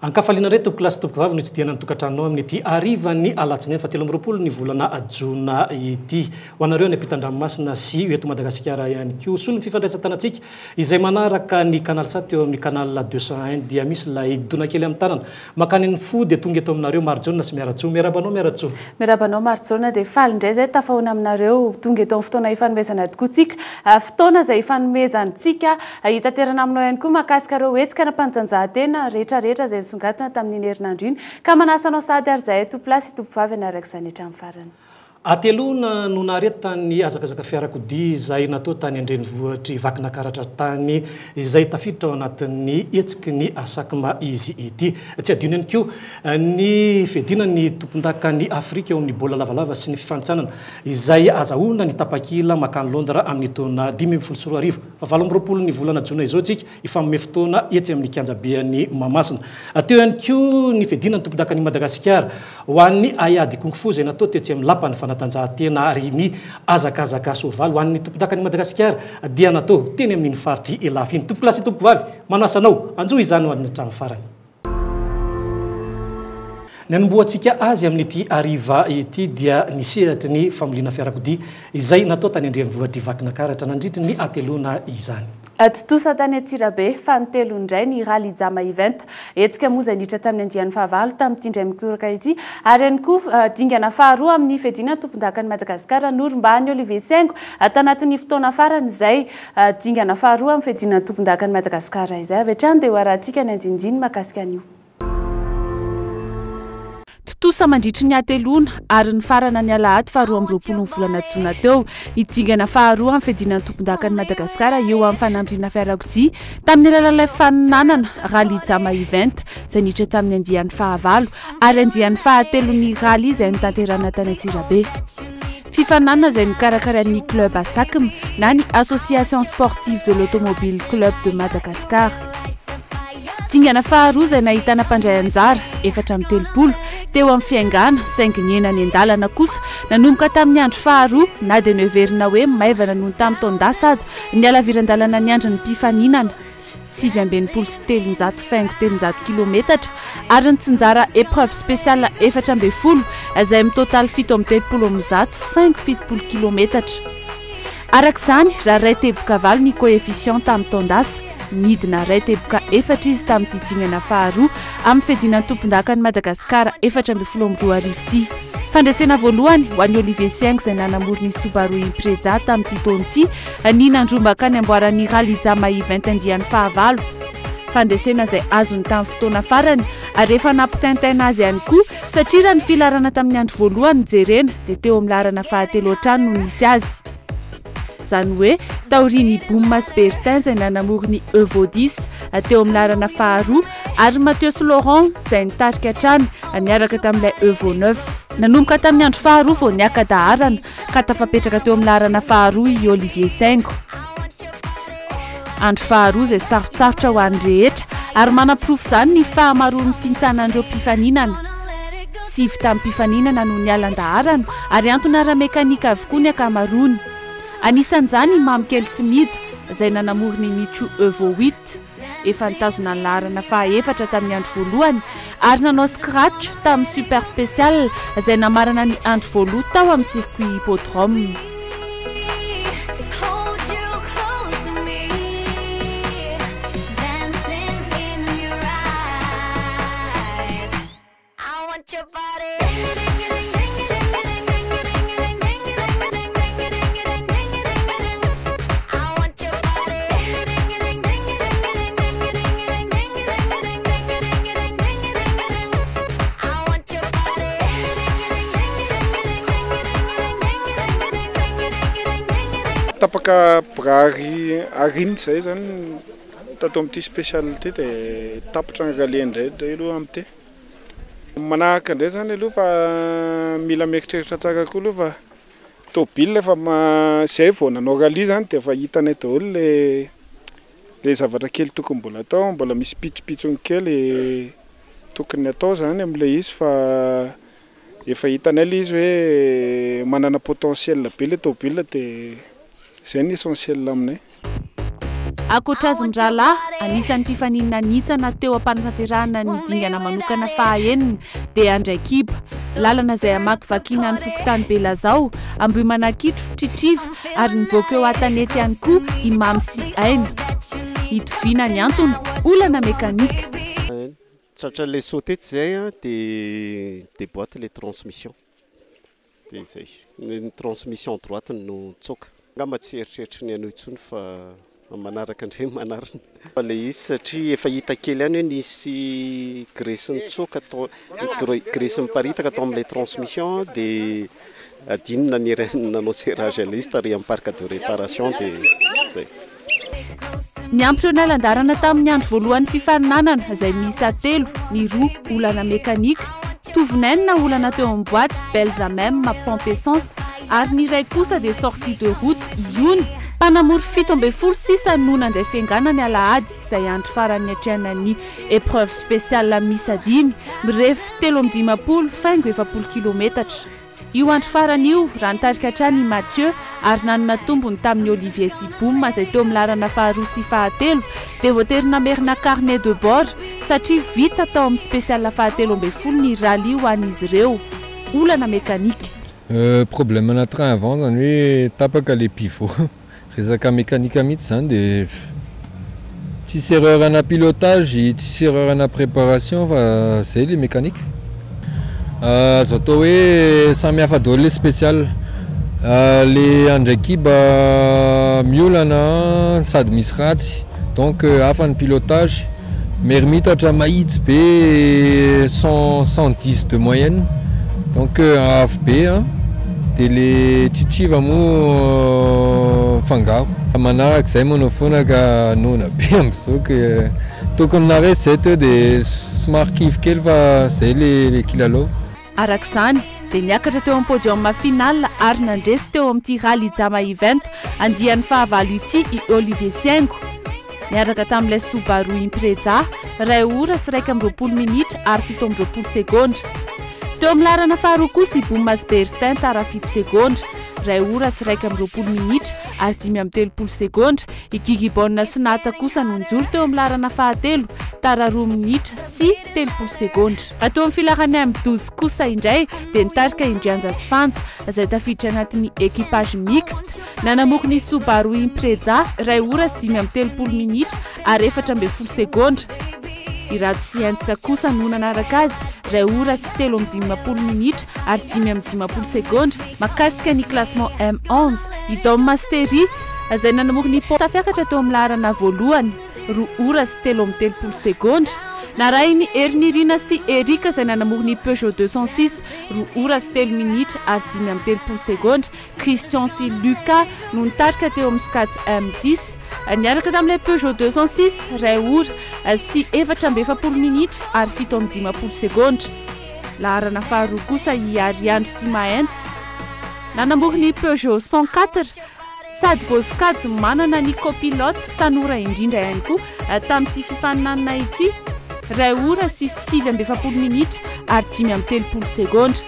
Ankafaliana reto tompoklasy tompoko vavy no tsidiana ny tokantranonao amin'ny ity arivany alatsinainy fa 13 ny volana jona ity ho anareo ny ampitan-dranomasina sy eto Madagasikara ihany koa solony fifandraisan-tanantsika izay manaraka ny canal 7 eo amin'ny canal 201 dia misy ilay dona kely amin'ny tanana makany ny fo dia tonga eto aminareo Marjona sy Miaratsoa miarabanao Marjona dia faly indray zay tafahona aminareo tonga eto amin'ny fotoana ifanomezana tokotsika fotoana izay ifanomezantsika hitaterana aminao ihany koa mahakasika ireo hetsika ara-panatanjahantena rehetrarehetra izay songatana tamin'ny herinandro iny ka manasanao sady ary zahay tompolasy tompovavy anaraka izany hatramin'ny farany. Atelona no naretany azakazaka fiarakodia izay natao tany Andrenivohitra vakina karatra tany izay tafiditra ao anatin'ny hetsiky ny asakma izy ity. Tsy adino ihany koa ny fedina ny tompon-daka ny Afrika eo amin'ny baolina lavalava sy ny fifanitsanana izay azahoana ny tapakila makany Londra amin'ny taona 2024 fa 20 ny volana jona izao tsika ifanomey fotoana etsy amin'ny kianjabean'ny Mahamasina. Teo ihany koa ny fedina ny tompon-daka ny Madagasikara ho an'ny Ayady Kungfu izay natao tetsy amin'ny lapany fanatanjahantena ary ny azakazaka soavaly ho an'ny tompon-daka ny Madagasikara dia natao teny amin'ny faritry elafiny. Tompolasy tompovavy manasanao anjo izany ho an'ny hatramin'ny farany. Ny anomboantsika azy amin'ity ariva ity dia ny sehatry ny famoliana fiarakodia izay natao tany Andrenivohitra vakina karatra nandritry ny atelona izany. Totosa tany Antsirabe fa ny telo indray ny Rally Jama event hetsika moa izay niditra tamin'ny andiany fahavalo tamin'ity indray mitoraka ity ary ihany koa dingana faharoa amin'ny fedina tompon-daka ny Madagasikara Norombany Olivier Sengo tanatin'ny fotoana farany izay dingana faharoa amin'ny fedina tompon-daka ny Madagasikara izay avy hatrany dia ho arahantsika ny andinindiny mahakasika an'io. Totosa mandritry ny atelona ary ny farana ny alahady faharoa amby 20 volana jona teo nidingana faharoa amin'ny fedina tompon-daka ny Madagasikara eo amin'ny fanambriana fiarakodia tamin'ny alalan'ilay faninanana Rally Jama event izay niditra tamin'ny andiany fahavalo ary andiany fahatelo ny rally izay nitanterana tany Antsirabe. Fifaninanana izay nikarakaran'ny club ASACM na ny Association Sportive de l'Automobile Club de Madagascar. Dingana faharoa izay nahitana mpandray anjara 430 teo amin'ny fiaingana saingy ny ena ny andalana kosa nanomboka tamin'ny andro faharoa na dia noheverina hoe maivana noho ny tamin'ny taondasa aza ny alaviran-dalana ny andro ny mpifaninana 723 faingo 300 kilometatra ary ny tsinjara épreuve spéciale 410 izay mitotaly 730 faingo 70 kilometatra. Arak'izany raha ray teboka valo ny coefficient tamin'ny taondasa midina ray teboka 4 izy tamin'ny dingana faharoa amin'ny fedina tompon-daka ny Madagasikara 412 ity. Fandraisana voalohany ho an'ny Olivier Sengo izay nanamory ny Subaru Impreza tamin'ity taona ity ny nandrombaka ny amboaran'ny Rally Jama event andiany fahavalo. Fandraisana izay azony tamin'ny fotoana farany ary efa nampitaintaina azy ihany koa satria raha ny filarana tamin'ny andro voalohany jerena dia teo amin'ny larana fahatelo hatrany no nisy azy. Izany hoe taoriny Boumas Bertin izay nanamory ny Evo10 teo amin'ny larana faharoa ary Mathieu Laurent izay nitarika hatrany niaraka tamin'ilay Evo9 nanomboka tamin'ny andro faharoa vao niakadaharana ka tafapetraka teo amin'ny larana faharoa i Olivier Sengo. Andro faharoa izay sarotsarotra ho an'ny rehetra ary manaprofo izany ny fahamaroan'ny fintsanan'ireo mpifaninana. 7 tamin'ny mpifaninana no nialan-daharana ary antony ara-mekanika avokoa ny akamaroany. Anisan'izany Mamikely Simija izay nanamory ny Mitsu Evo8 efa nitazona ny laharana faha-4 tamin'ny andro voalohany ary nanao scratch tamin'ny super spécial izay namarana ny andro voaloha tao amin'ny circuit hippodrome. Tapaka brary ariny izay zany tato amin'ity spécialité dia tapitra ny rally indray aloha amin'ity. Manahaka indray zany aloha fa mila mieritreritra tsara koa aloha fa tôbila fa izay vao nanao rally zany dia efa hitanay daholo le zavatra kely tokony mbola atao, mbola misy pitsopitsony kely tokony atao zany amin'ilay izy fa efa hitanay ilay izy hoe manana potentiel be le tôbila dia c'est l'essentiel aminay. Akoatra azy mirahalahy, anisan'ny mpifaninana nitsana teo am-panatanterahana ny dingana manokana fahaenina dia Andray Kiba. Lalana izay amakivakiana ny Fokotany Belazao, Ambohimanakitro, Tritriva ary nivoaka eo Antanety ihany koa Imamy sy Aina. Hitoviana ny antony, olana mekanika. Tratra les sauté zay des boîtes les transmissions. Une transmission droite no tsoka. Ngamba tsy eritreritry ny ano itsony fa manaraka ndray manarina. Le izy satria efa hita kely any hoe nisy graisse tsoka graisse miparitaka atao amin'ilay transmission de adinona nanao serrage liste ary amin'ny parc de réparation de zay. Niampy Ronel andarana tamin'ny andro voalohany fifaninanana izay miisa 3, ny 2 olana mekanika, tovinenina olana teo amin'ny boîte, belzamem, pompe essence ary ny iray kosa dia sortie de route iony. Mpanamory 76 nonandray fiangana ny alahady izay andro farany atrehana ny épreuve spéciale miisa 10 mirefy 3:30 faingo 70 kilometatra. Io andro farany io raha nitarika hatrany Mathieu ary nanana tombony tamin'ny Olivier Sibouma izay teo milarana faharoa sy fahatelo dia voatery namerina carnet de bord satria vita tao amin'ny spéciale fahatelo-ambin'ny ny rally ho an'izy ireo. Olana mekanika. Problème na train avant zany hoe tapaka le pivot. Resaka mekanika mihitsy zany dia tsisy erreur ana pilotage, tsisy erreur ana préparation fa zay le mekanika. Azo atao hoe samy hafa daholo le spécial. Le Andray Kiba miolana sady misy ratsy donc hafa ny pilotage mermitatra mahitsy be 110 de moyenne donc hafa be dia le Tritriva moa fangaro manaraka izay manao foana ka nona be amin'izao ka tokony na recette dia somary kivy kely fa zay le kilalao. Arak'izany dia niakatra teo amin'ny podium finale ary nandresy teo amin'ity rally Jama event andian'ny fahavalo ity i Olivier Siengo. Niaraka tamin'ilay Subaru Impreza 2 ora sy 20 minitra ary 17 segondra. Teo amin'ny larana faharoa kosa i Bouma Bertin tara 7 segondra, 2 ora sy 20 minitra ary 13 segondra. I Gigibon sy Nata kosa no nijoro teo amin'ny larana fahatelo tara 2 minitra sy 30 segondra. Atao amin'ny filarany M12 kosa indray dia nitarika Indrianja sy Fanja izay tafiditra anatin'ny équipage mixte. Nanamorony Subaru Impreza 2 ora sy 30 minitra ary 14 segondra. I Rado Sientsa kosa no nanaraka azy 2 ora sy 13 minitra ary 15 segondra. Makasika ny classement M11 i Dom Mastery izay nanamorony tafiakatra teo amin'ny larana voalohany 2 ora sy 13 segondra. Narahiny Erinirina sy Erika izay nanamorony Peugeot 206 2 ora sy 3 minitra ary 13 segondra. Christian sy Lucas no nitarika teo amin'ny Scats M10 niaraka tamin'ilay Peugeot 206 2 ora sy 14 minitra ary 17 segondra. Laharana faharoa kosa i Ariandry sy Maentz nanamorony Peugeot 104 sady voasokajy manana ny copilote tanora indrindra ihany koa tamin'ity fifaninanana ity 2 ora sy 17 minitra ary 13 segondra.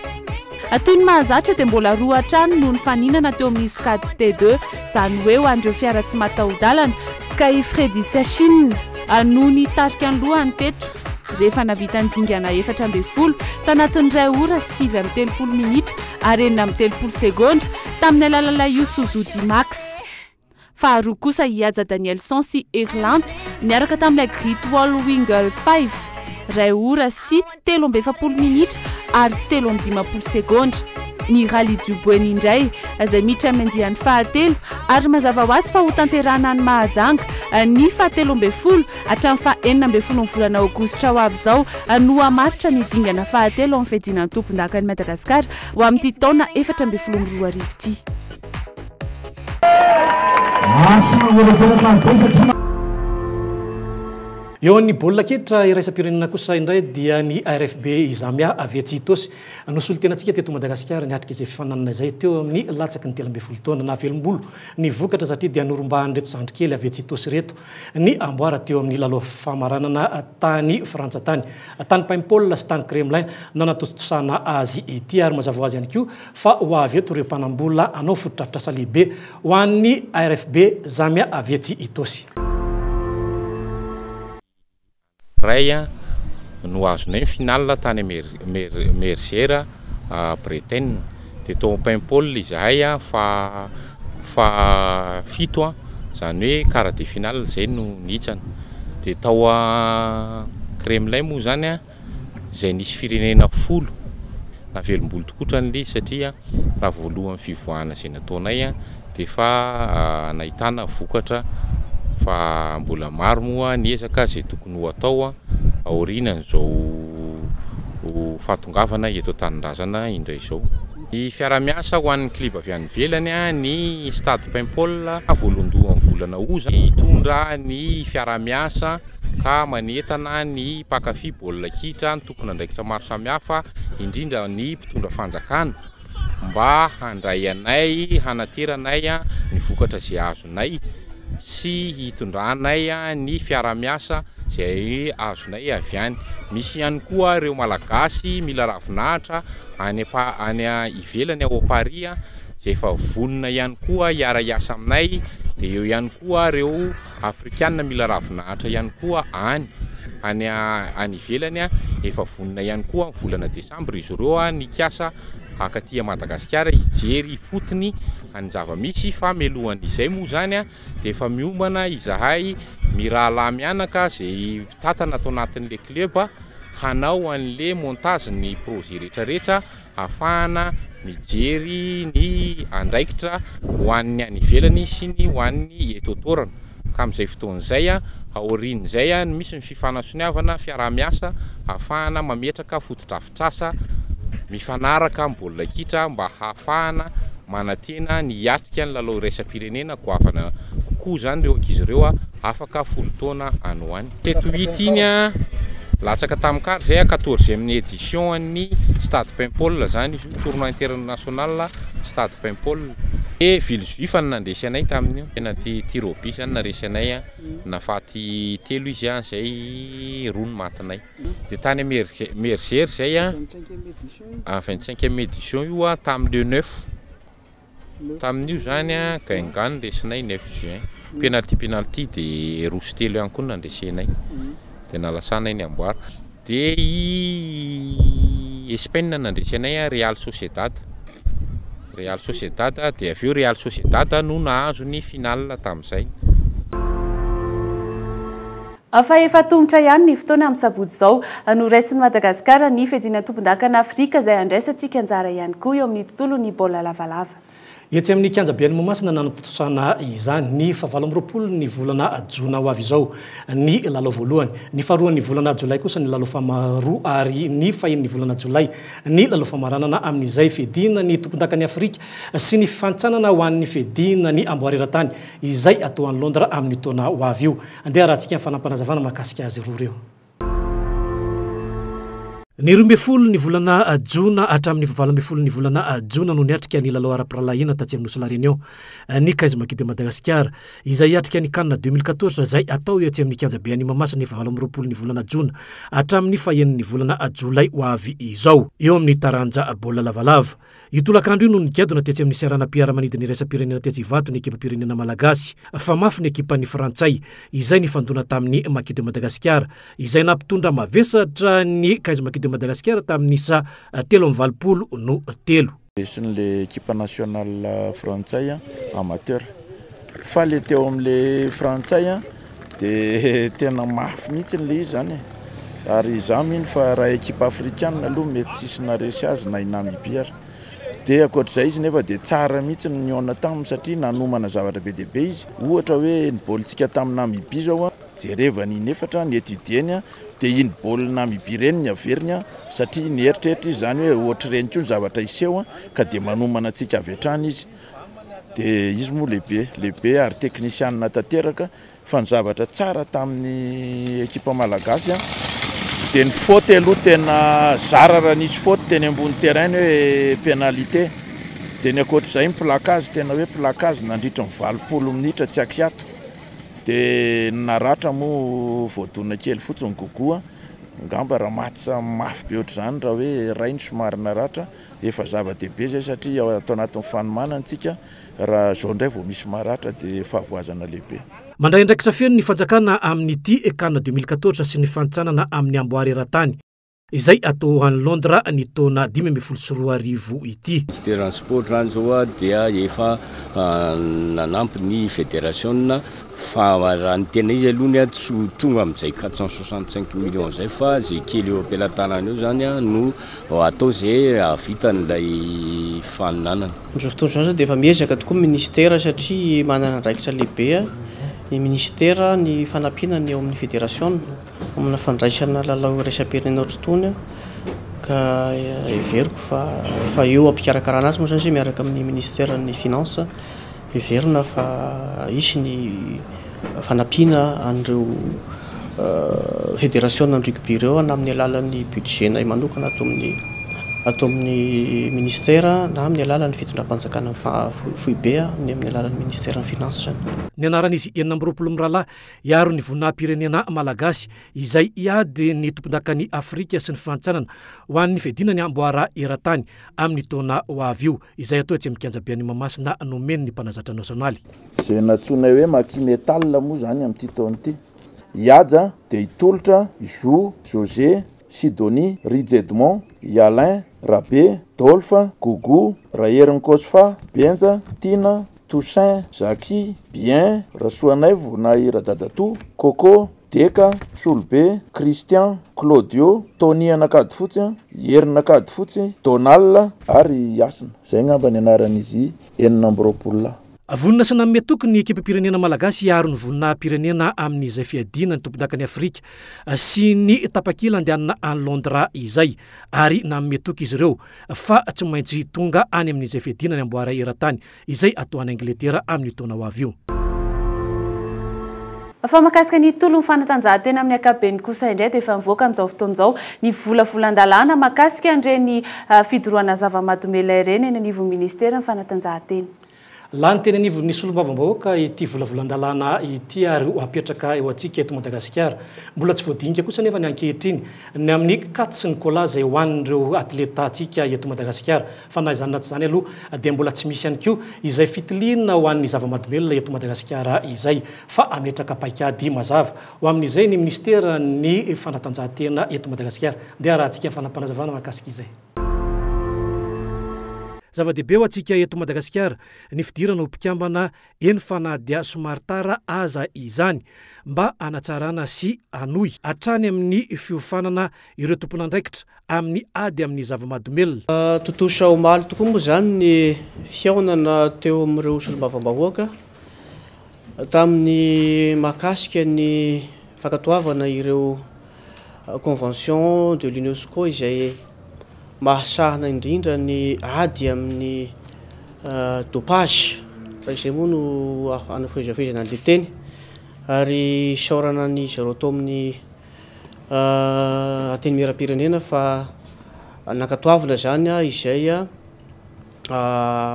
Atony mahazatra dia mbola 2 hatrany no nifaninana teo amin'ny Scats T2 izany hoe ho an'ireo fiara tsy mataho-dalana ka i Freddy Sachin no nitarika ny lohany teto rehefa navita ny dingana 14 tanatin'ny 2 ora sy 30 minitra ary 13 segondra tamin'ny alalala io Suzuki Max. Faharoa kosa i Aja Danielson sy Irlanto niaraka tamin'ilay Great Wall Wingle 5 2 ora sy 13 minitra ary 13 segondra. Ny Rally du Buen indray izay miditra amin'ny andiany fahatelo ary mazava ho azy fa ho tanterahana ny Mahajanga ny fahatelo-ambin'ny folo hatramin'ny faha-enina ambin'ny volana Aogositra ho avy izao no hamaritra ny dingana fahatelo amin'ny fiadiana tompon-dakan'i Madagasikara ho amin'ity taona 2022 ity. Eo ny baolina kitra iraisam-pirenena kosa indray dia ny RFB Zamia avy Atsitosy nosolo tenantsika teto Madagasikara niatrika izay fifananana izay teo amin'ny latsaky ny 13 taona na velombolo ny vokatra satria dia norumbahany reto zandrikely avy Atsitosy reto ny amboara teo amin'ny lalao famaranana tany Frantsa tany Paimpol sy tany Kremlin nanatosana azy ity ary mazava ho azy ihany koa fa ho avy eto ireo mpanambola anao fotodrafitrasa lehibe ho an'ny RFB Zamia avy Atsitosy. ray no azonay final tany Mergera Bretagne de tao Paimpol izahay fa fito zany hoe quart de finale zay no nitsana de tao Kremlin moa zany zay nisy firenena 10 navelombolo tokotra an'ilay satria raha voalohan'ny fivoahana zay nataonay de fa nahitana vokatra fa mbola maro moa niezaka zay tokony ho atao aorianan'izao fahatongavana eto Tanindrazana indray zao. Ny fiara-miasa ho an'ny klub avy any ivelany ny Stade Paimpol voalohandohan'ny volana oza hitondra ny fiara-miasa ka manetana ny mpakafy baolina kitra ny tompona andraikitra maro samihafa indrindra ny mpitondra fanjakana mba handray anay hanateranay ny vokatra zay azonay sy hitondranay ny fiara-miasa zay azonay avy any. Misy ihany koa ireo malagasy mila ravinahitra any ivelany ao Paris zay efa vonona ihany koa hiara-iasa aminay de eo ihany koa ireo afrikanina mila ravinahitra ihany koa any ivelany efa vonona ihany koa volana Desambra izy ireo nikasa akaty Madagasikara hijery fotony any zava-misy fa melohan'izay moa zany de efa miombana izahay mirahala mianaka zay tatana atao anatin'le club hanao an'le montage ny projet rehetrarehetra afahana mijery ny andraikitra ho an'ny any ivelany sy ny ho an'ny eto an-toerana ka amin'izay fotoan'izay aorian'izay misy ny fifanasoniavana fiara-miasa afahana mametraka fotodrafitrasa mifanaraka baolina kitra mba hafahana manatena ny hiatrika ny lalao iraisam-pirenena goavana kokoa zany ireo ankizy ireo afaka folo taona any ho any. Teto hita iny latsaka tamikary zay 14e édition ny Stade Paimpol zany izy tournoi international Stade Paimpol e ville juif nandresy anay tamin'io tena Tirobi zany naresy anay nafaty telo izy zay rony matinay de tany Mergera zay 25e édition io tamin'ny le 9 tamin'io zany Guingamp ndesinay 9 juin penalty de roso telo ihany koa nandresenay de nalasana iny amboara de Espagne nandresy anay Real Sociedad de aveo Real Sociedad no nahazo ny finale tamin'izay. Afa efa tongotra ihany ny fotoana amin'ny sabotsy zao no raisin'ny Madagasikara ny fedina tompon-dakana Afrika zay andraisantsika anjara ihany koa eo amin'ny tontolo ny baolina lavalava. Etsy amin'ny kianjabeany Momasina nanatosana izany ny 7 ny volana Jona ho avy izao ny lalao voalohany, ny faharoa ny volana Jolay kosa ny lalao famaroa ary ny fahaenina ny volana Jolay ny lalao famaranana amin'izay fedina ny tompon-dakany Afrika sy ny fantsanana ho an'ny fedina ny amboareran-tany izay atao any Londres amin'ny taona ho avy io. Andeha rahantsika amin'ny fanampanazavana mahakasika azy roa reo. Ny 12 ny volana Jona hatramin'ny 14 ny volana Jona no niatrika ny lalao ara-piralahina tatsy amin'ny Nosy La Réunion ny Kaizy Makidy Madagasikara izay hiatrika ny CAN 2014 zay atao etsy amin'ny kianjabeany Mamasina ny 20 ny volana Jona hatramin'ny fahaenina ny volana Jolay ho avy izao eo amin'ny taranja baolina lavalava. Io tolakandro io no nigadona tetsy amin'ny siaranam-piaramanidina ny raisam-pirenena tetsy Ivato ny ekipa-pirenena malagasy fa mafy ny ekipa ny Frantsay izay nifandona tamin'ny Makidy Madagasikara izay nampitondra mavesatra ny Kaizy Makidy Madagasikara tamin'ny isa 3-3. C'est l'équipe nationale française amateur. Fallait teo am'le Frantsay de tena mafy mihitsy le zany. Ary zaminy fa raha équipe africaine aloha mety tsisy naresy azy na Namibia. De akoatr'izay izy nefa de tsara mihitsy ny niona taminy satria nanomana zavatra be dehibe izy. Ohatra hoe ny baolitsika tamin'ny Namibia zao jerevany inefatra ny étudieny de iny baolina Namibia reny ny averiny satria ny eritreritra izy zany hoe ohatr'ireny koa ny zavatra iseho ka de manomana antsika avy hatrany izy. De izy moa lehibe ary teknisianina tanteraka fa ny zavatra tsara tamin'ny ekipa malagasy de ny faute aloha tena zara raha nisy faute teny ambony terrain hoe pénalité de ny akoatr'izay ny placage tena hoe placage nandritra ny 20 minitra tsy akiato de naratra moa voadona kely fotsiny gogoa ngamba raha matsa mafy be ohatr' zany raha hoe rainy somarina ratra efa zava-dehibe zay satria atao anatin'ny fanomanantsika raha zao indray vao misy maratra dia fahavoazana lehibe. Mandray ndraiky safeno ny fanjakana amin'ity CAN 2014 sy ny fantsanana amin'ny amboary eran-tany izay atao any Londres ny taona 2024 ity. Ministère sport zany zao dia efa nanampy ny fédération fa raha ny tena izy aloha ny tsy tonga amin'izay 465 millions zay fa zay kely eo ampelantanana eo zany no atao zay vitan'ilay faninanana. Amin'izao fotoana zany dia efa miezaka tokoa ministère satria manana andraikitra lehibe ny ministère ny fanampiana eo amin'ny fédération amina fandraisana lalao raisam-pirenena ohatr'itony ka everiko fa eo ampikarakarana azy moa zany zay miaraka amin'ny ministère ny finance everina fa isy ny fanampiana an'ireo fédération ny rugby ireo na amin'ny alalan'ny budget nay manokana atao amin'ny ministère na amin'ny alalan'ny fitondram-panjakana foibe ny amin'ny alalan'ny ministère ny finance zany. Ny anaran'izy 20 miralahy iaro ny vonam-pirenena malagasy izay iady ny tompon-dakany Afrika sy ny fantsanana ho an'ny fedinany amboara eran-tany amin'ny taona ho avy io izay atao tsy mikanja be any Mahamasina nomeny ny mpanazatra nasionaly. Zay natsoina hoe maki metal moa zany amin'ity taona ity. Ihaja dia hitolotra Jo, José, Sidonie, Ridjedmont, Yalin, Rabé, Dolpha, Gougou, Raherin Kosfa, Benja, Tina, Toussaint, Zaki, Bien, Rasoanaivo na Iradadatou, Coco, Deka, Solbe, Christian, Claudio, Tony anakady fotsy, Yerina akady fotsy, Donal ary Yasina. Zay ngamba ny anaran'izy 20. Vonina sy nanome toky ny ekipe-pirenena malagasy iaro ny vonina-pirenena amin'izay fiadina ny tompon-dakany Afrika sy ny tapakila andehanana any Londres izay ary nanome toky izy ireo fa tsy maintsy tonga any amin'izay fiadina ny amboara eran-tany izay atao any Angletera amin'ny taona ho avy io. Fa makasika ny tolo ny fanatanjahantena amin'ny akabeny kosa indray dia efa mivoaka amin'izao fotoan'izao ny volavolan-dalàna makasika andreny fidorohana zava-mahadomela ireny eny anivon'ny ministera ny fanatanjahantena. Lany teny anivo ny solombavam-bahoaka ity volavolan-dalàna ity ary ho apetraka eo antsika eto Madagasikara. Mbola tsy voadinika kosa nefa ny ankehitriny ny amin'ny kat sy ny kola izay hoan'ireo atleta antsika eto Madagasikara. Fa na izany na tsy izany aloha dia mbola tsy misy ihany koa izay fitiliana ho an'ny zava-mahadomelona eto Madagasikara izay fa ametraka paikady mazava ho amin'izay ny ministera ny fanatanjahantena eto Madagasikara. Dia raha antsika fanampanazavana mahakasika izay. Zava-dehibe ho antsika eto Madagasikara ny fidirana ho mpikambana eny fanadia somary tara aza izany mba hanatsarana sy hanohy hatrany amin'ny fiofanana ireo tompon'andraikitra amin'ny ady amin'ny zava-mahadomelona. Totosa omaly tokoa moa zany ny fiaonana teo amin'ireo solombavam-bahoaka tamin'ny mahakasika ny fankatoavana ireo convention de l'UNESCO izay mahasahana indrindra ny ady amin'ny dopage fa izay moa no anafezafezana an'ilay teny ary saorana ny zareo atao amin'ny anteny miram-pirenena fa nankatoavana zany izay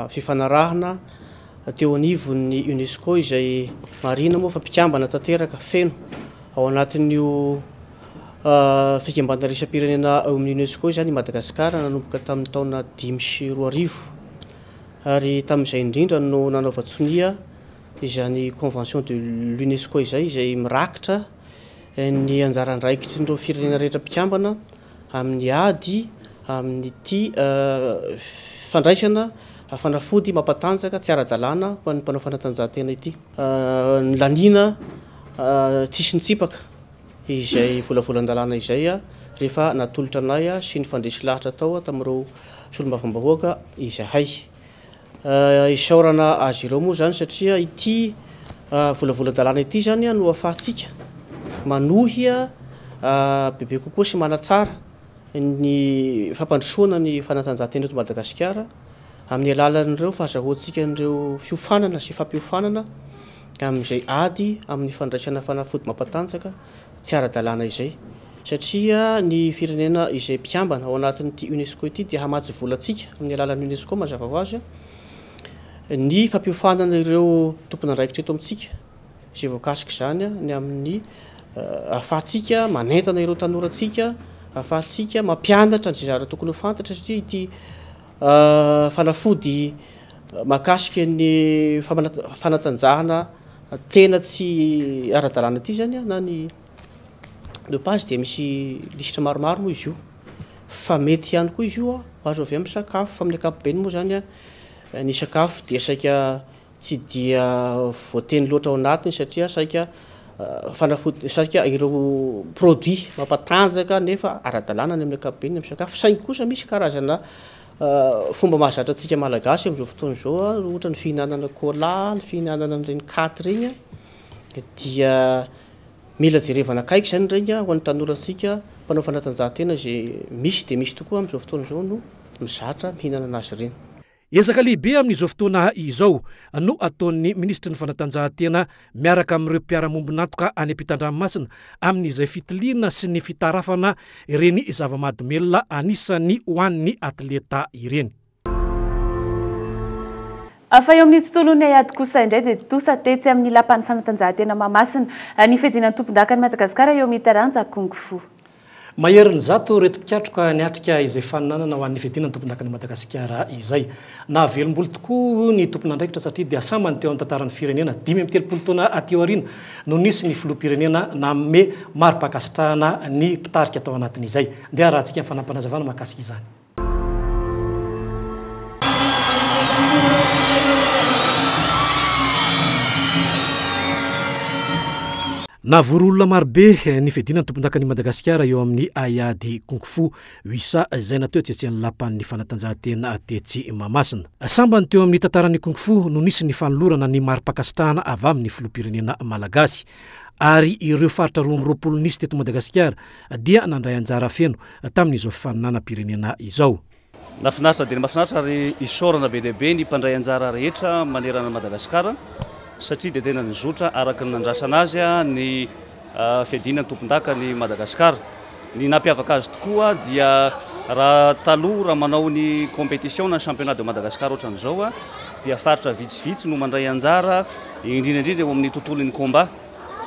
fifanarahana teo anivon'ny UNESCO izay marina moa fa mpikambana tanteraka feno ao anatin'io fikambana raisam-pirenena ao amin'ny UNESCO zany Madagasikara nanomboka tamin'ny taona 2020 ary tamin'izay indrindra no nanaova-tsonia izany convention de l'UNESCO izay mirakitra ny anjara andraikitry ireo firenena rehetra mpikambana amin'ny ady amin'ity fandraisana fanafody mampatanjaka tsy ara-dalàna ho an'ny mpanao fanatanjahantena ity. Ny lanina tsisy nitsipaka izay volavolan-dalàna izay rehefa natolotra anay sy ny fandresy lahatra tao tamin'ireo solombavam-bahoaka izahay. Isaorana azy ireo moa zany satria ity volavolan-dalàna ity zany no ahafahantsika manohy bebe kokoa sy manatsara ny fampandrosoana ny fanatanjahantena eto Madagasikara amin'ny alalan'ireo fahazahoantsika n'ireo fiofanana sy fampiofanana amin'izay ady amin'ny fandraisana fanafody mampatanjaka tsy ara-dalàna izay satria ny firenena izay mpikambana ao anatin'ity UNESCO ity dia hamatsy volantsika amin'ny alalan'ny UNESCO mazava ho azy ny fampiofanana ireo tompony andraikitra eto amintsika izay voakasika izany ny amin'ny ahafahantsika manentana ireo tanorantsika ahafahantsika mampianatra ny zara tokony ho fantatra satria ity fanafody makasika ny fanatanjahana tena tsy ara-dalàna ity zany na ny dopage dia misy lisitra maromaro moa izy io fa mety ihany koa izy io azo avy amin'ny sakafo fa amin'ny ankapobeny moa zany ny sakafo dia saika tsy dia voateny loatra ao anatiny satria saika fanafody saika ireo produit mampatanjaka nefa ara-dalàna ny amin'ny ankapobeny amin'ny sakafo saingy kosa misy karazana fomba mahazatra antsika malagasy amin'izao fotoana izao ohatra ny fihinanana cola ny fihinanana an'ireny katy regny dia mila jerevana akaiky zany regny ho an'ny tanorantsika mpanao fanatanjahantena zay misy dia misy tokoa amin'izao fotoana izao no mizatra mihinana anazy ireny. Ezaka lehibe amin'izao fotoana izao no ataon'ny ministry ny fanatanjahantena miaraka amin'ireo mpiara-mombonantoka any ampitan-dranomasina amin'izay fitiliana sy ny fitarafana ireny zava-mahadomelona anisan'ny ho an'ny atleta ireny. Afa eo amin'ny tontolon'ny Ayady kosa indray dia tosa tetsy amin'ny lapan'ny fanatanjahantena Mahamasina ny fijedinan'ny tompon-daka ny Madagasikara eo amin'ny taranja Kung Fu. Maherin'ny zato reto mpiatroka niatrika izay faninanana ho an'ny fiadinany tompon-daka ny Madagasikara izay. Navelom-boly tokoa ny tompon'andraikitra satria dia samany teo amin'ny tantaran'ny firenena 5-30 taona aty aoriana no nisy ny filoham-pirenena nanome mari-pakasitrahana ny mpitarika tao anatin'izay. Ndeha rahantsika amin'ny fanampanazavana mahakasika izany. Navorolona marobe ny fiadinany tompon-daka ny Madagasikara eo amin'ny Ayady Kung Fu wisa izay natao tsiatsian'ny lapan'ny fanatanjahantena tetsy Mahamasina. Sambany teo amin'ny tantaran'ny Kung Fu no nisy ny fanolorana ny mari-pakasitrahana avy amin'ny filoham-pirenena malagasy ary ireo faritra 20 nisy teto Madagasikara dia nandray anjara feno tamin'izao faninanam-pirenena izao. Nafinaritra dia mafinaritra ary isorana be dia be ny mpandray anjara rehetra manerana Madagasikara satria dia tena nizotra araka ny nandrasana azy ny fiadinany tompon-daka ny Madagasikara. Ny nampiavaka azy tokoa dia raha taloha raha manao ny compétition na championnat de Madagasikara ohatran'izao dia faritra vitsivitsy no mandray anjara indrindra eo amin'ny tontolon'ny combat.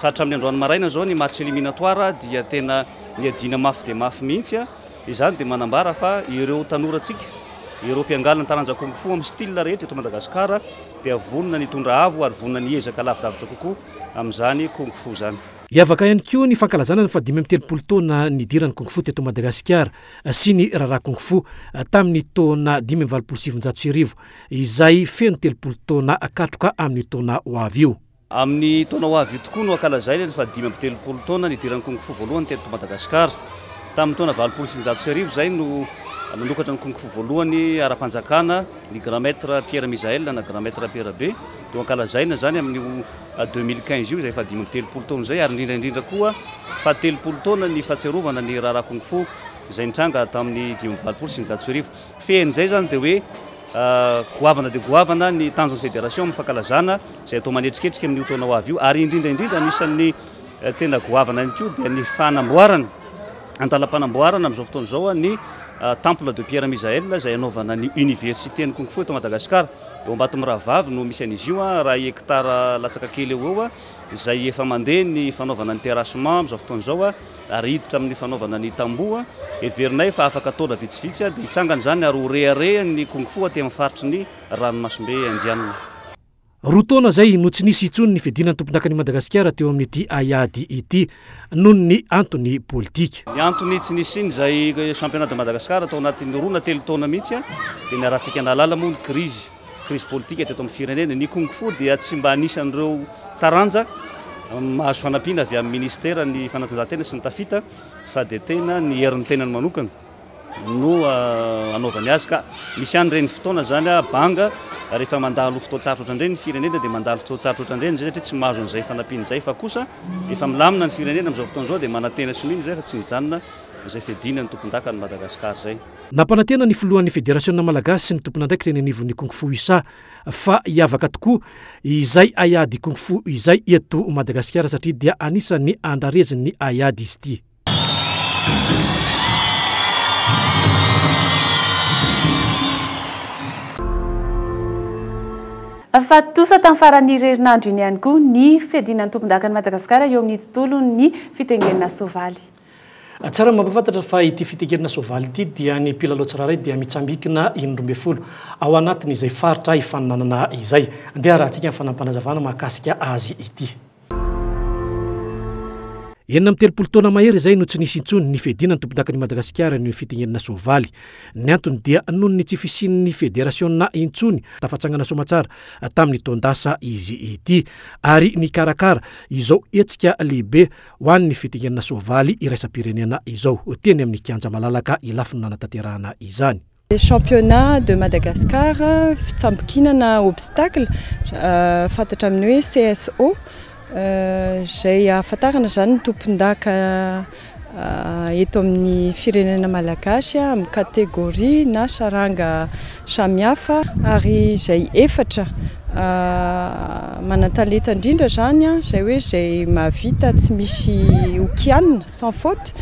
Faritra amin'ny androany maraina zao ny match éliminatoire dia tena niadina mafy dia mafy mihitsy izany dia manambara fa ireo tanorantsika ireo mpiangalana ny taranja Kung Fu amin'ny style rehetra eto Madagasikara dia vonona ny tondra avo ary vonona ny ezaka lavidavitra kokoa amin'izany Kung Fu zany. Iavaka ihany koa ny fankalazana ny 5-30 taona nidiran'ny Kung Fu teto Madagasikara sy ny raharaha Kung Fu tamin'ny taona 5-27 izay feno 30 taona akatroka amin'ny taona ho avy io. Amin'ny taona ho avy tokoa no ankalazaina ny 5-30 taona nidiran'ny Kung Fu voalohany teto Madagasikara. Tamin'ny taona 27 zay no nanokatra ny Kung Fu voalohany ara-panjakana ny grand maître Pierre Misael na grand maître Pierre B. Dia ankalazaina zany amin'ny 2015 io izay 5-30 taona zay ary indrindra koa 30 taona ny fahatsiarovana ny raharaha Kung Fu izay nitranga tamin'ny 5-27. Fehiny zay zany dia hoe goavana dia goavana ny tanjon'ny fédération amin'ny fankalazana izay atao manetriketrika amin'ny taona ho avy io ary indrindra anisan'ny tena goavana ihany koa dia ny fanamboarana andalam-panamboarana amin'izao fotoana izao ny temple de Pierre Misael izay anaovana ny université ny Kung Fu eto Madagasikara. Eo Ambatomarahavavy no misy an'izy io raha hektara latsaka kely eo izay efa mandeha ny fanaovana ny terrassement amin'izao fotoana izao ary hiditra amin'ny fanaovana ny tamboho. Heverinay fa afaka taona vitsivitsy dia hitsangana zany ary ho rehare ny Kung Fu aty amin'ny faritry ny ranomasimbe indianina. Roa taona zay no tsy nisy intsony ny fiadinany tompon-daka ny Madagasikara teo amin'ity Ayady ity noho ny antony politika. Ny antony tsy nisy iny izay championnat de Madagasikara tao anatin'ny 2-3 taona mihitsy dia niarahantsika nalala moa ny crise politika teto amin'ny firenena. Ny Kung Fu dia tsy mba anisan'ireo taranja mahazo fanampiana avy amin'ny ministera ny fanatanjahantena sy ny tafita fa dia tena ny herin'ny tenany manokana no anaovany azy ka misy any ireny fotoana zany banga rehefa mandalo fotoan-tsarotra ohatrandreny ny firenena dia mandalo fotoan-tsarotra ohatrandreny zay satria tsy mahazo an'izay fanampiana izay fa kosa efa milamina ny firenena amin'izao fotoana izao dia manantena sy mino zay fa tsy mijanona izay fiadinany tompon-daka ny Madagasikara zay. Nampanantena ny filohan'ny fédération malagasy sy ny tompon'andraikitra eny anivon'ny Kung Fu wisa fa iavaka tokoa izay Ayady Kung Fu izay eto Madagasikara satria dia anisan'ny andrarezin'ny Ayady izy ity. fa tosa tamin'ny farany herinandro iny ihany koa ny fiadinan'ny tompon-daka ny Madagasikara eo amin'ny tontolon'ny fitengenana soavaly. Tsara mampafantatra fa ity fitengenana soavaly ity dia ny mpilalao tsirairay dia mitsambikina 12 ao anatiny izay faritra ifaninanana izay. Andeha rahantsika amin'ny fanampanazavana mahakasika azy ity. Enina amin'ny 30 taona mahery izay no tsy nisy intsony ny fiadinan'ny tompon-dakan'i Madagasikara ny fitengenana soavaly. Ny antony dia noho ny tsy fisian'ny federasiona intsony tafatsangana somatsara tamin'ny taondasa izy ity ary ny karakara izao hetsika lehibe ho an'ny fitengenana soavaly iraisam-pirenena izao teny amin'ny kianja malalaka ilafiny nanatanterahana izany. Championnat de Madagascar fitsambokinana obstacle fantatra amin'ny hoe CSO zay ahafantarana zany ny tompon-daka eto amin'ny firenena malagasy amin'ny kategoria na saranga samihafa ary zay efatra manan-talenta indrindra zany zay hoe zay mahavita tsy misy okianina sans faute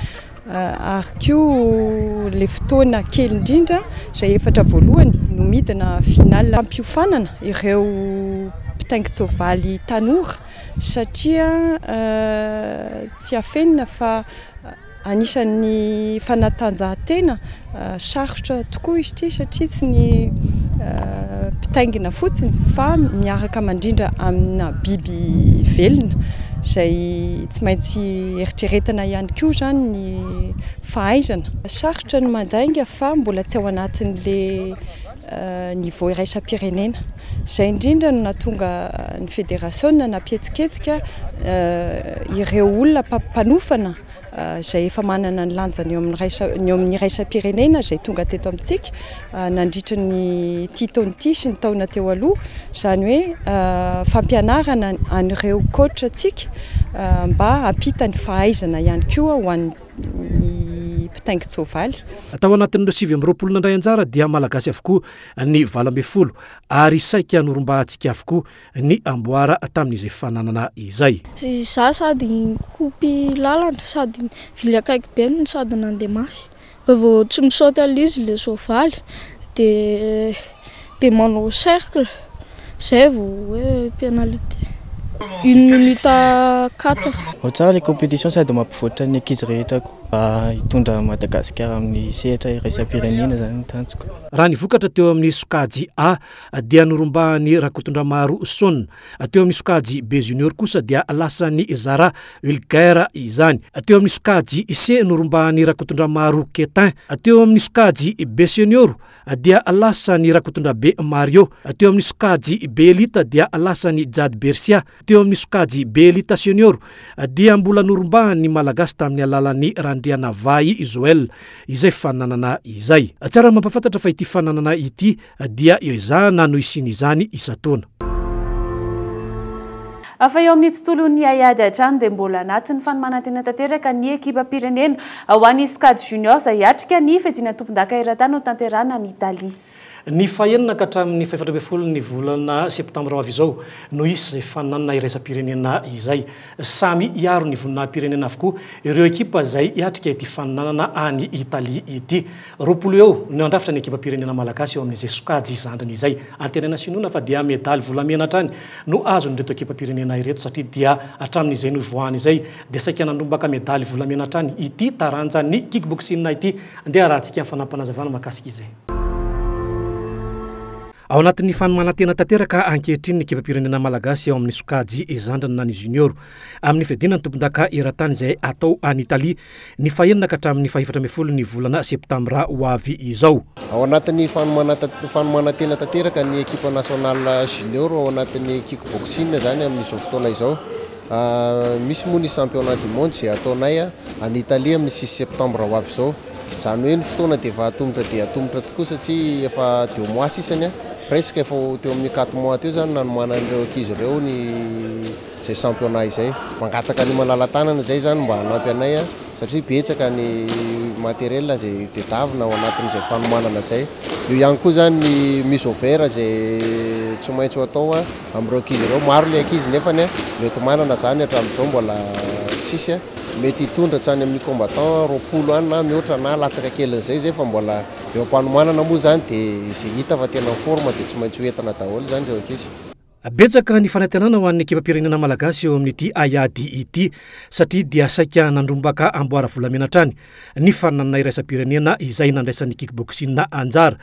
ary koa le fotoana kely indrindra zay efatra voalohany no midina final ampiofanana ireo mpitaingin-tsoavaly tanora satria tsy afenina fa anisan'ny fanatanjahantena sarotra tokoa izy ity satria tsy ny mpitaingina fotsiny fa miaraka mandrindra amina biby velona zay tsy maintsy eritreretana ihany koa zany ny fahaizana. Sarotra ny mandainga fa mbola tsy ao anatin'le niveau iraisam-pirenena. Zay indrindra no nahatonga ny federasiona napihetsiketsika ireo olona mpanofana zay efa manana ny lanjany eo amin'ny iraisam-pirenena zay tonga teto amintsika nandritra ny taona ity sy ny taona teo aloha zany hoe fampianarana an'ireo coach atsika mba hampita ny fahaizana ihany koa ho an'ny mpitaingin-tsoavaly. Atao anatin'ireo 720 nandray anjara dia malagasy avokoa ny 20 ary saika norom-bahantsika avokoa ny amboara tamin'izay fananana izay. Za sady kopy lalana sady vily akaiky be no sady nandeha mafy. Vao tsy misaoty alizy le soavaly de manao cercle zay vao hoe pénalité. 1 minute 4. Tsara le compétition sady mampivoatra ny ankizy rehetra koa hitondra Madagasikara amin'ny sehatra iraisam-pirenena zany ny tanjoko. Raha ny vokatra teo amin'ny sokajy A dia norombahan'ny Rakotondramaro Sona, teo amin'ny sokajy B junior kosa dia lasany Zara Ulgaire izany, teo amin'ny sokajy C norombahan'ny Rakotondramaro Ketin, teo amin'ny sokajy B senior dia lasany Rakotondra B Mario, teo amin'ny sokajy B elita dia lasany Jad Bersia, teo amin'ny sokajy B elita senior dia mbola norombahan'ny malagasy tamin'ny alalan'ny Randriana Vai Joel izay fananana izay. Tsara mampafantatra fa ity fananana ity dia eo izana no isiny izany isataona. Afa eo amin'ny tontolon'ny aiady hatrany dia mbola anatin'ny fanomanantena tanteraka ny ekipa pirenena ho an'ny sokajy junior izay hiatrika ny fiadinan'ny tompon-daka eran-tany ho tanterahana ny Italia. Ny fahenina ka hatramin'ny 17 ny volana septambra avy izao no isy fananana iraisam-pirenena izay. Samy hiaro ny voninahim-pirenena avokoa ireo ekipa izay hiatrika ity fananana any Italia ity. 20 eo no andrafitra ny ekipa pirenena malagasy eo amin'izay sokajy izandriny izay. Antenana sinoana fa dia medaly volamena hatrany no azon'ireto ekipa pirenena ireto satria dia hatramin'izay no voany izay dia saika nandombaka medaly volamena hatrany ity taranjan'ny kickboxing ity. Andeha rahantsika amin'ny fanampanazavana mahakasika izay. Ao anatin'ny fanomanantena tanteraka ankehitriny ny ekipa pirenena malagasy ao amin'ny sokajy izandrany na ny junior amin'ny fiadinan'ny tompon-daka eran-tany izay atao any Italia ny fahenina ka hatramin'ny 17 ny volana septambra ho avy izao. Ao anatin'ny fanomanantena tanteraka ny ekipa nasional junior ao anatin'ny kickboxing zany amin'izao fotoana izao. Misy moa ny championnat du monde izay ataonay any Italia amin'ny 6 septambra ho avy izao. Zany hoe ny fotoana dia atombotra tokoa satria efa 2 mois sisany presque efa teo amin'ny 4 mois teo zany nanomana ireo ankizy ireo ny zay championnat izay. Mangataka ny malala-tanana zay zany mba hanampy anay satria betsaka ny matériel zay tedavina ao anatin'izay fanomanana zay. Io ihany koa zany ny mise au vert zay tsy maintsy atao amin'ireo ankizy ireo. Maro le ankizy nefany mety manana zany hatramin'izao mbola tsisy mety hitondra tsany amin'ny combattant 20 any na mihoatra na latsaka kely zay fa mbola eo am-panomanana moa zany dia izay hita fa tena forme dia tsy maintsy hoentana daholo zany ireo ankizy. betsaka ny fanantenana ho an'ny ekipam-pirenena malagasy eo amin'ity ayady ity satria dia saika nandrombaka amboara volamenatrany ny fananana iraisam-pirenena izay nandraisan'ny kickboxing anjara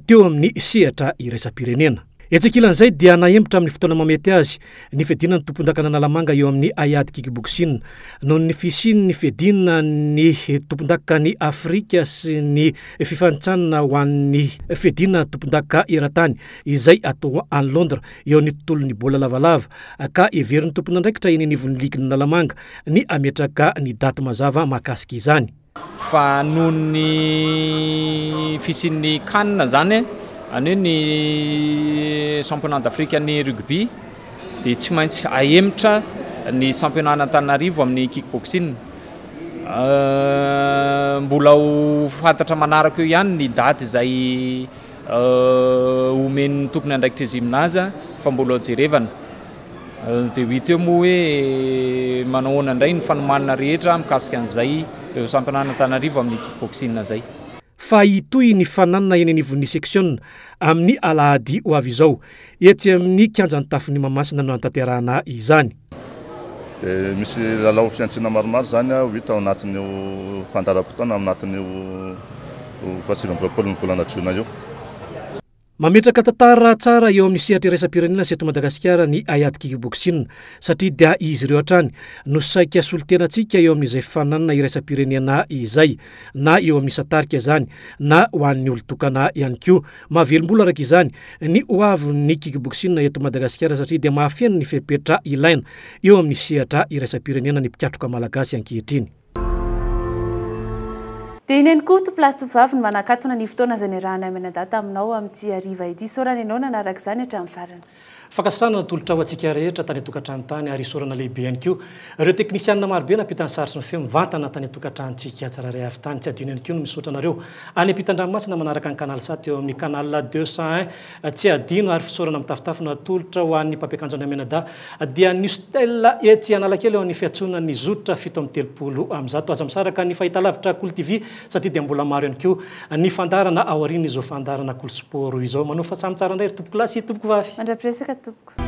teo amin'ny sehatra iraisam-pirenena. Etsekilan'izay dia naembotra amin'ny fotoana mamety azy ny fedina ny tompon-dakana Nalamanga eo amin'ny ayady kickboxing noho ny fisiny ny fedina ny tompon-daka ny Afrika sy ny fifanitsanana ho an'ny fedina tompon-daka eran-tany izay atao any Londres eo amin'ny tontolon'ny bola lavalava ka everiny tompon'andraikitra eny anivon'ny liginy Nalamanga ny ametraka ny daty mazava mahakasika izany. Fa noho ny fisin'ny Cannes zany any ny championnat d'Afrique ny rugby dia tsy maintsy aemitra ny championnat Antananarivo amin'ny kickboxing. Mbola ho fantatra manaraka eo ihany ny daty izay omen'ny tompony andraikitra izy aminazy fa mbola jerevana. Dia hita eo moa hoe manao ahoana indray ny fanomanana rehetra mikasika an'izay championnat Antananarivo amin'ny kickboxing zay. Fa itoy ny fananana eny anivon'ny section amin'ny alahady ho avy izao etsy amin'ny kianjan'ny tafon'ny Mahamasina no antanterahana izany. Misy lalao fiantsena maromaro zany ho hita ao anatin'io fandaharam-potoana anatin'io 2020 ny volana Jona io. Mametraka tantara tsara eo amin'ny sehatra iraisam-pirenena seto Madagasikara ny ayady kickboxing satria dia izy ireo hatrany no saika solon-tenantsika eo amin'izay fananana iraisam-pirenena izay na eo amin'ny satarika zany na ho an'ny olon-tokana ihany koa. Mahavelom-bola araka izany ny hoavin'ny kickboxing eto Madagasikara satria dia mahafeno ny fepetra ilaina eo amin'ny sehatra iraisam-pirenena ny mpiatroka malagasy ankehitriny. Dia iny ihany koa tompolasy ny manakatona ny fotoana izay niarahana menadata aminao amin'ity hariva ity. Saorana ianao nanaraka izany hatramin'ny farany. Fakasitrana tolotra ho antsika rehetra tany tokantrano tany ary saorana lehibe ihany koa. Ireo teknisianina marobe napitany sary sy ny feo mivantana tany tokantranontsika tsararay avy tany. Tsy adino ihany koa no misaotra anareo any ampitan-dranomasina manaraka ny canal 7 eo amin'ny canal 201. Tsy adino ary fisaorana mitafitafina tolotra ho an'ny mpampiakanjo any Menada dia ny stella etsy Analakely eo amin'ny fiantsonana ny zotra 730 amin'zato. Aza misaraka ny fahitalavitra Cool TV satria dia mbola maro ihany koa ny fandarana ao aoriana izao fandarana Cool Sport izao. Manofa samy tsara indray tompoko lasy tompoko vavy. Mandrapiresaka tompoko.